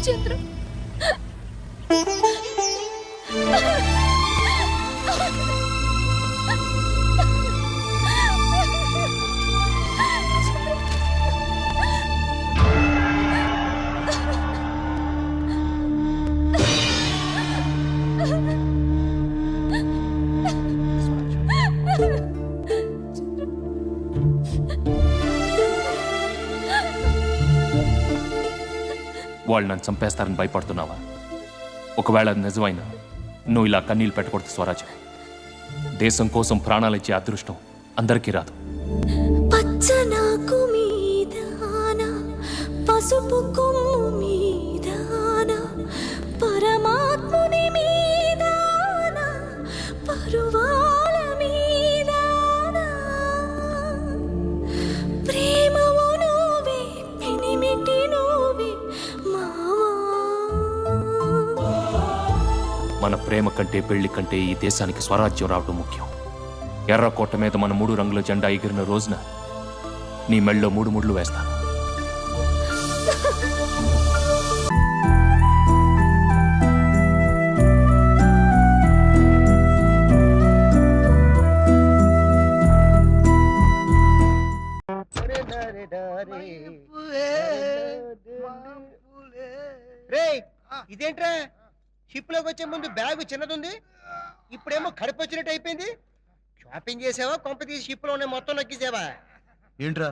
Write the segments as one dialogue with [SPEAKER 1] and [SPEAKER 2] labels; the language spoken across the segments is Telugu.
[SPEAKER 1] చంద్ర
[SPEAKER 2] వాళ్ళు నన్ను చంపేస్తారని భయపడుతున్నావా? ఒకవేళ అది నిజమైనా నువ్వు ఇలా కన్నీళ్ళు పెట్టకూడదు స్వరాజ్యం. దేశం కోసం ప్రాణాలు ఇచ్చే అదృష్టం అందరికీ రాదు.
[SPEAKER 1] పచ్చనాకు మీదాన పసుపు కొమ్ము మీదాన పరమాత్ముని మీదాన పరువాల మీదాన ప్రేమవు నువ్వే పెనిమిటి నువ్వే మావా.
[SPEAKER 2] మన ప్రేమ కంటే పెళ్లి కంటే ఈ దేశానికి స్వరాజ్యం రావడం ముఖ్యం. ఎర్రకోట మీద మన 3 రంగుల జెండా ఎగిరిన రోజున నీ మెళ్ళలో 3 ముళ్ళు వేస్తాను.
[SPEAKER 3] ఇదేంట్రా షిప్ లోకి వచ్చే ముందు బ్యాగ్ చిన్నదుంది, ఇప్పుడేమో కడుపు వచ్చినట్టు అయిపోయింది. షాపింగ్ చేసావా? కొంప తీసి షిప్ లోనే మొత్తం నొక్కిసావా?
[SPEAKER 4] ఏంట్రా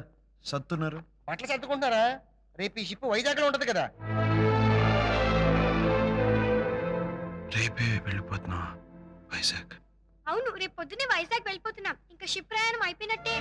[SPEAKER 4] సత్తున్నారు?
[SPEAKER 3] బట్టలు సర్దుకుంటున్నారా? రేపు ఈ షిప్ వైజాగ్ లో ఉంటది కదా.
[SPEAKER 4] రేపే వెళ్ళిపోతున్నా వైజాగ్.
[SPEAKER 5] అవును, రేపు పొద్దునే వైజాగ్ వెళ్ళిపోతున్నాం. ఇంకా షిప్ ప్రయాణం అయిపోయినట్టే.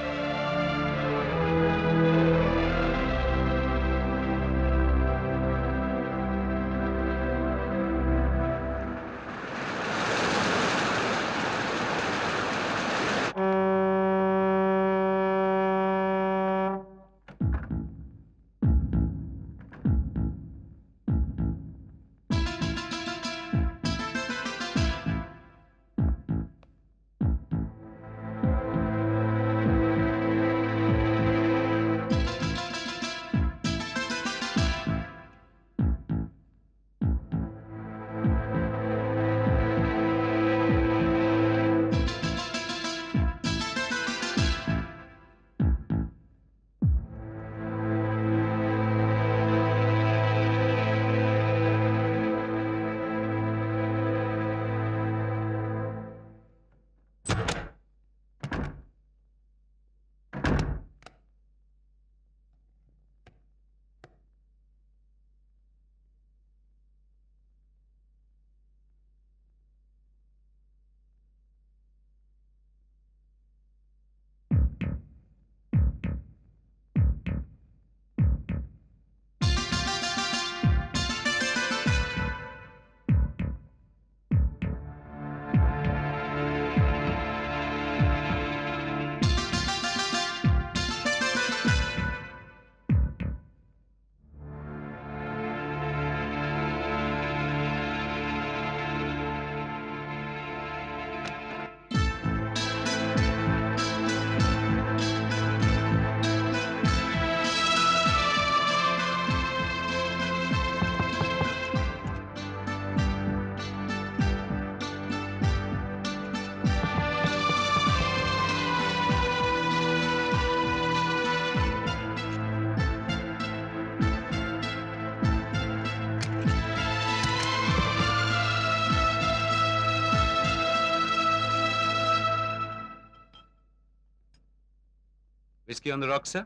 [SPEAKER 6] Whiskey on the rocks, sir?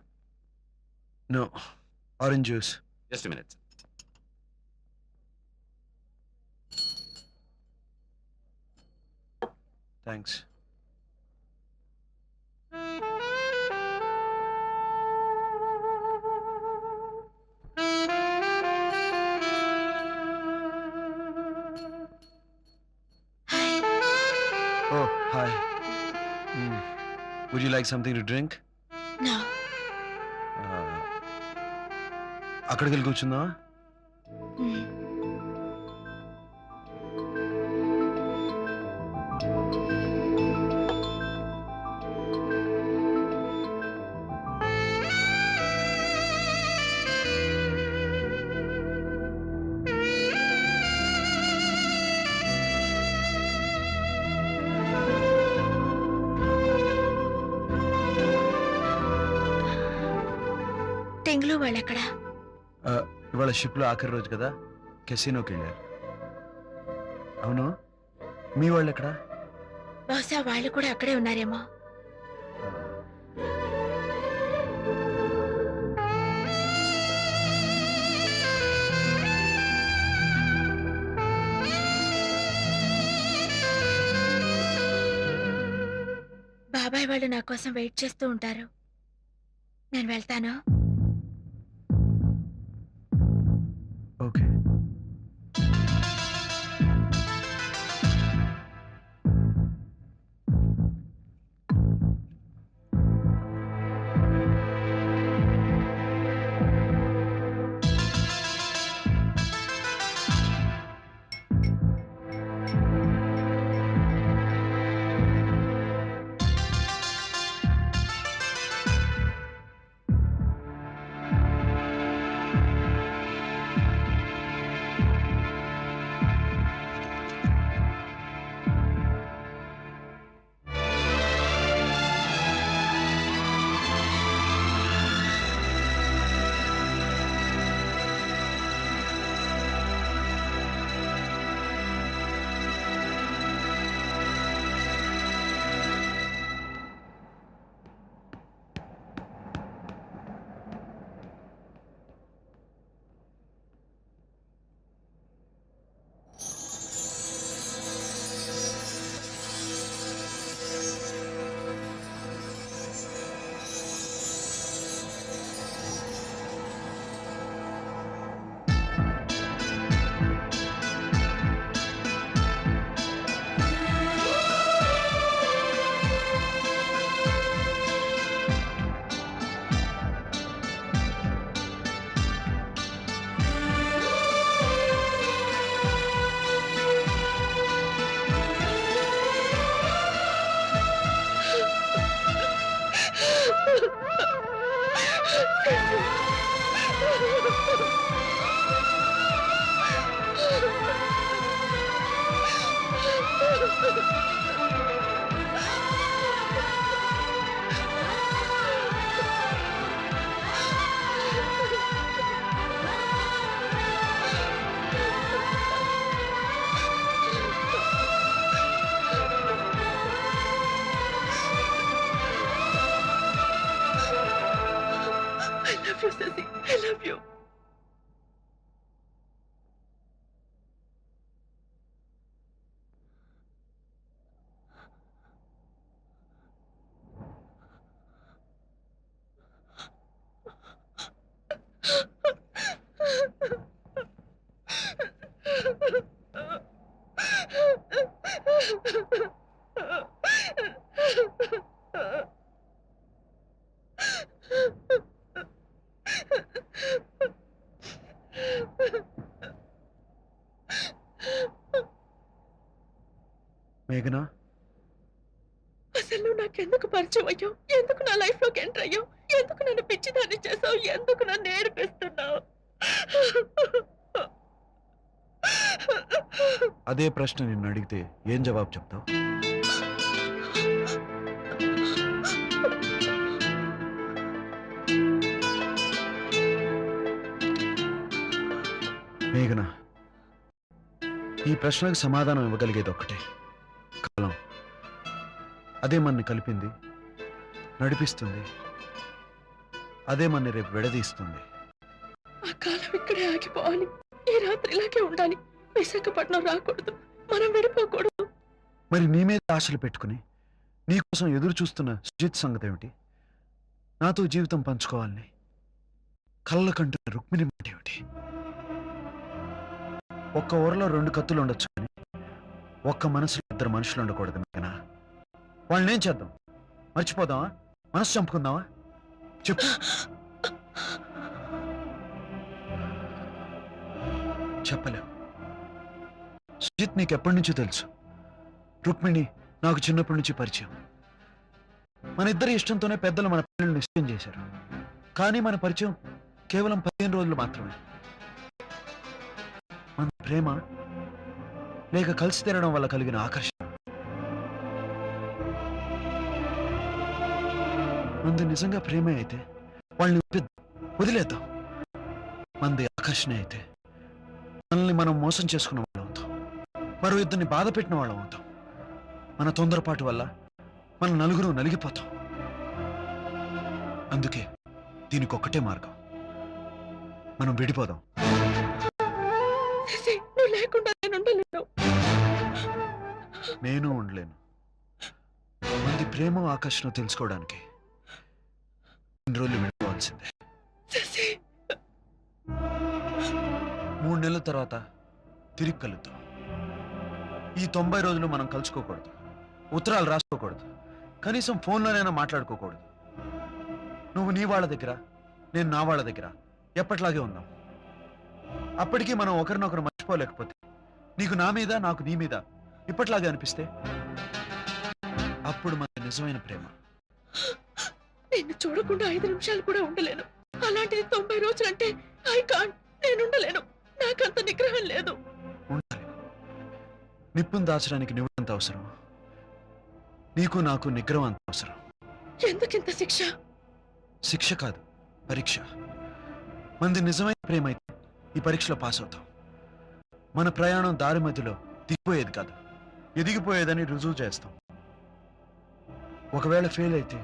[SPEAKER 4] No, orange juice.
[SPEAKER 6] Just a minute, sir.
[SPEAKER 4] Thanks. Oh, hi. Would you like something to drink?
[SPEAKER 1] No.
[SPEAKER 4] అక్కడికి వెళ్ళి కూర్చుందామా?
[SPEAKER 1] చెంగులు వాళ్ళెక్కడా?
[SPEAKER 4] ఇవాళ షిప్లో ఆఖరి రోజు కదా, కెసినోకి వెళ్ళారు. అవును, మీ వాళ్ళు ఎక్కడా?
[SPEAKER 1] బహుశా వాళ్ళు కూడా అక్కడే ఉన్నారేమో. బాబాయ్ వాళ్ళు నా కోసం వెయిట్ చేస్తూ ఉంటారు. నేను వెళ్తాను.
[SPEAKER 4] ఓకే.
[SPEAKER 1] I love you.
[SPEAKER 4] మేఘనా,
[SPEAKER 1] అసలు నువ్వు నాకెందుకు పరిచయం అయ్యావు? ఎందుకు నా లైఫ్ లోకి ఎంటర్ అయ్యావు? ఎందుకు నన్ను పిచ్చిదాన్ని చేసావు? ఎందుకు నన్ను ఏడిపిస్తున్నావు?
[SPEAKER 4] అదే ప్రశ్న నిన్ను అడిగితే ఏం జవాబు చెప్తావు? మేఘనా, ఈ ప్రశ్నకు సమాధానం ఇవ్వగలిగేది ఒక్కటే, కాలం. అదే మనని కలిపింది, నడిపిస్తుంది. అదే మనని రేపు విడదీస్తుంది.
[SPEAKER 1] ఆ కాలం ఇక్కడే ఆగిపోవాలి. ఈ రాత్రి ఇలాగే ఉండాలి. విశాఖపట్నం రాకూడదు. మనం విడిపోకూడదు.
[SPEAKER 4] మరి నీ మీద ఆశలు పెట్టుకుని నీకోసం ఎదురు చూస్తున్న సుజిత్ సంగతి ఏమిటి? నాతో జీవితం పంచుకోవాలని కళ్ళ కంటున్న రుక్మిణి మాట ఏమిటి? ఒక్క ఊరలో 2 కత్తులు ఉండొచ్చు, కానీ ఒక్క మనసులో 2 మనుషులు ఉండకూడదు. మేఘనా, వాళ్ళని ఏం చేద్దాం? మర్చిపోదామా? మనసు చంపుకుందామా? చెప్పు. చెప్పలేవు. సుజిత్ నీకు ఎప్పటి నుంచో తెలుసు. రుక్మిణి నాకు చిన్నప్పటి నుంచి పరిచయం. మన ఇద్దరి ఇష్టంతోనే పెద్దలు మన పిల్లల్ని నిశ్చయం చేశారు. కానీ మన పరిచయం కేవలం 15 రోజులు మాత్రమే. మన ప్రేమ లేక కలిసి తిరగడం వల్ల కలిగిన ఆకర్షణ, అందు నిజంగా ప్రేమే అయితే వాళ్ళని ఒప్పిద్దాం. వదిలేద్దాం. మనది ఆకర్షణ అయితే మనల్ని మనం మోసం చేసుకున్న వాళ్ళం అవుతాం, మరో ఇద్దరిని బాధ పెట్టిన వాళ్ళం అవుతాం. మన తొందరపాటు వల్ల మన నలుగురు నలిగిపోతాం. అందుకే దీనికి ఒక్కటే మార్గం, మనం విడిపోదాం.
[SPEAKER 1] శశి, నువ్వు లేకుండా నేను ఉండలేను.
[SPEAKER 4] నేను ఉండలేను. మంది ప్రేమ ఆకర్షణ తెలుసుకోవడానికి ఇన్ని రోజులు విడిపోవాల్సిందే.
[SPEAKER 1] శశి,
[SPEAKER 4] 3 నెలల తర్వాత తిరిగి కలుద్దాం. ఈ 90 రోజులు మనం కలుసుకోకూడదు, ఉత్తరాలు రాసుకోకూడదు, కనీసం ఫోన్లోనైనా మాట్లాడుకోకూడదు. నువ్వు నీ వాళ్ళ దగ్గర, నేను నా వాళ్ళ దగ్గర ఎప్పట్లాగే ఉందాం. అప్పటికీ మనం ఒకరినొకరు మర్చిపోలేకపోతే, నీకు నా మీద నాకు నీ మీద ఇప్పట్లాగే అనిపిస్తే, అప్పుడు మన నిజమైన ప్రేమ.
[SPEAKER 1] నిన్ను చూడకుండా 5 నిమిషాలు కూడా ఉండలేను. అలాంటిది 90 రోజులంటే ఐ కాంట్. నేను ఉండలేను. నాకంత నిగ్రహం లేదు.
[SPEAKER 4] ఉండాలి. నిప్పును దాచడానికి నువ్వెంత అవసరం, నీకు నాకు నిగ్రహం అంత అవసరం.
[SPEAKER 1] ఎందుకింత శిక్ష?
[SPEAKER 4] శిక్ష కాదు, పరీక్ష. మనది నిజమైన ప్రేమ అయితే ఈ పరీక్షలో పాస్ అవుతాం. మన ప్రయాణం దారి మధ్యలో దిగిపోయేది కాదు, ఎదిగిపోయేదని రుజువు చేస్తాం. ఒకవేళ ఫెయిల్ అయితే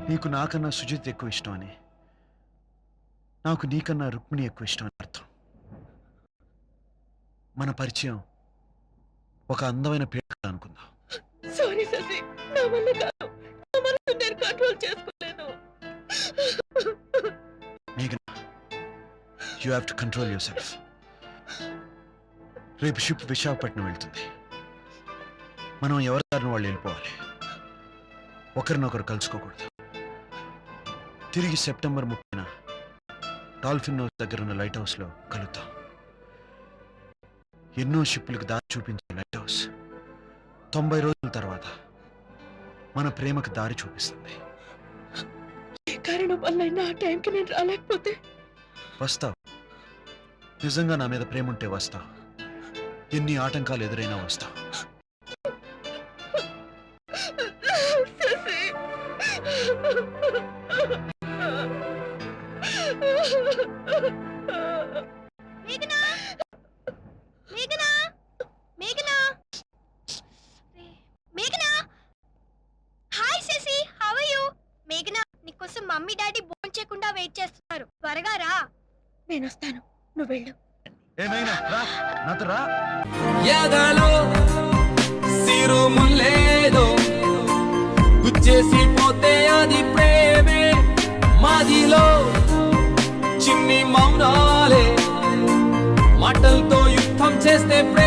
[SPEAKER 4] నీకు నాకన్నా సుజిత్ ఎక్కువ ఇష్టం అని, నాకు నీకన్నా రుక్మిణి ఎక్కువ ఇష్టం అని అర్థం. మన పరిచయం ఒక అందమైన పేరు అనుకుందాం.
[SPEAKER 1] సారీ శశి, నా వల్ల కాదు. నా మనసు నేను కంట్రోల్ చేసుకోలేను.
[SPEAKER 4] మేఘనా, you have to control your self. రేపు షిప్ విశాఖపట్నం వెళ్తుంది. మనం ఎవరి దారిని వాళ్ళు వెళ్ళిపోవాలి, ఒకరినొకరు కలుసుకోకూడదు. తిరిగి సెప్టెంబర్ 30న డాల్ఫిన్ హౌస్ దగ్గర ఉన్న లైట్ హౌస్లో కలుద్దాం. ఎన్నో షిప్పులకు దారి చూపించే లైట్ హౌస్ 90 రోజుల తర్వాత మన ప్రేమకు దారి చూపిస్తుంది.
[SPEAKER 1] ఏ కారణం వల్ల ఆ టైంకి నేను రాలేకపోతే?
[SPEAKER 4] వస్తావు. నిజంగా నా మీద ప్రేమ ఉంటే వస్తావు. ఎన్ని ఆటంకాలు ఎదురైనా వస్తావు.
[SPEAKER 1] శశి,
[SPEAKER 5] మేఘనా, మేఘనా, మేఘనా, మేఘనా. Hi Shashi, how are you? మేఘనా, నీకోసం మమ్మీ డాడీ భోజనం చేయకుండా వెయిట్ చేస్తున్నారు. త్వరగా రా.
[SPEAKER 1] నేను వస్తాను, నువ్వు వెళ్ళు.
[SPEAKER 4] ఏమైనా రా, నాతో రా.
[SPEAKER 7] ఎదలో సిరుములేదో గుచ్చేసి పోతే అది ప్రేమే. మాదిలో చిన్ని మౌనాలే మాటలతో యుద్ధం చేస్తే ప్రేమ.